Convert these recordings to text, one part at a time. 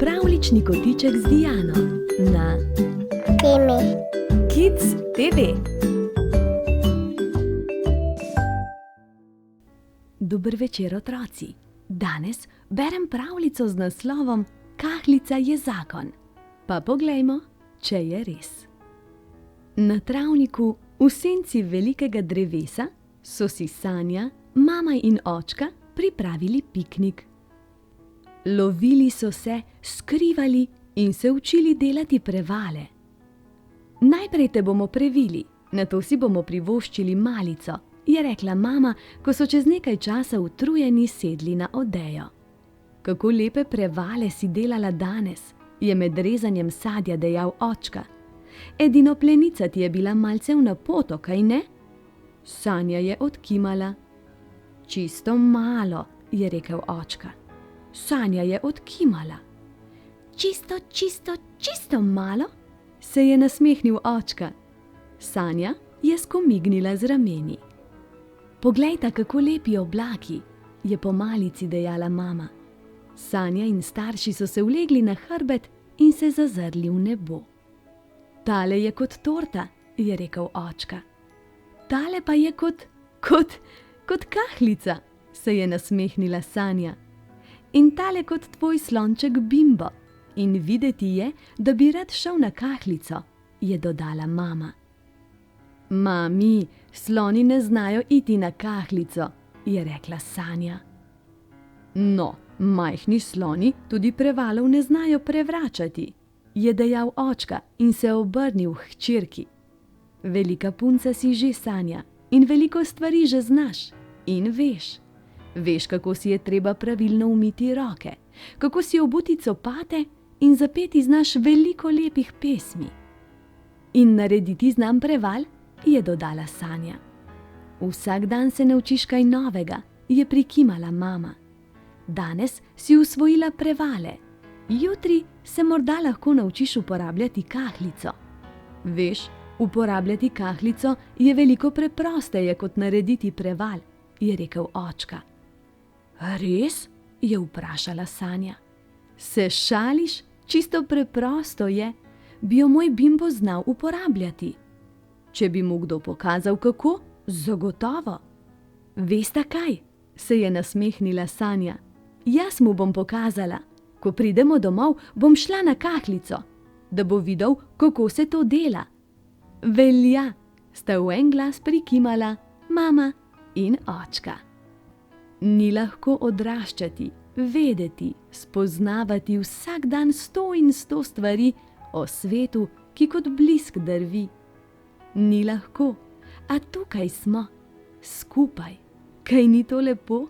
Pravljični kotiček z Diano na Temi. Kids TV. Dober večer, otroci. Danes berem pravljico z naslovom Kahljica je zakon. Pa poglejmo, če je res. Na travniku v senci velikega drevesa so si Sanja, mama in očka pripravili piknik. Lovili so se, skrivali in se učili delati prevale. Najprej te bomo previli, nato si bomo privoščili malico, je rekla mama, ko so čez nekaj časa utrujeni sedli na odejo. Kako lepe prevale si delala danes, je med rezanjem sadja dejal očka. Edino plenica ti je bila malce v napoto, kaj ne? Sanja je odkimala. Čisto malo, je rekel očka. Sanja je odkimala. Čisto malo, se je nasmehnil očka. Sanja je skomignila z rameni. Poglejta, kako lepi oblaki, je po malici dejala mama. Sanja in starši so se ulegli na hrbet in se zazrli v nebo. Tale je kot torta, je rekel očka. Tale pa je kot kahljica, se je nasmehnila Sanja. In tale kot tvoj slonček Bimbo. In videti je, da bi rad šel na kahljico, je dodala mama. Mami, sloni ne znajo iti na kahljico, je rekla Sanja. No, majhni sloni tudi prevalov ne znajo prevračati, je dejal očka in se obrnil k hčerki. Velika punca si že, Sanja, in veliko stvari že znaš in veš. Veš, kako si je treba pravilno umiti roke, kako si obuti copate in zapeti znaš veliko lepih pesmi. In narediti znam preval, je dodala Sanja. Vsak dan se naučiš kaj novega, je prikimala mama. Danes si usvojila prevale, jutri se morda lahko naučiš uporabljati kahljico. Veš, uporabljati kahljico je veliko preprosteje kot narediti preval, je rekel očka. Res? Je vprašala Sanja. Se šališ? Čisto preprosto je. Bi jo moj Bimbo znal uporabljati. Če bi mu kdo pokazal kako, zagotovo. Vesta kaj? Se je nasmehnila Sanja. Jaz mu bom pokazala. Ko pridemo domov, bom šla na kahljico, da bo videl, kako se to dela. Velja, sta v en glas prikimala mama in očka. Ni lahko odraščati, vedeti, spoznavati vsak dan 100 in 100 stvari o svetu, ki kot blisk drvi. Ni lahko, a tukaj smo, skupaj. Kaj ni to lepo?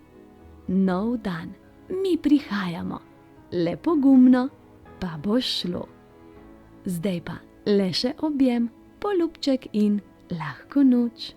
Nov dan, mi prihajamo. Le pogumno, pa bo šlo. Zdaj pa le še objem, poljubček in lahko noč.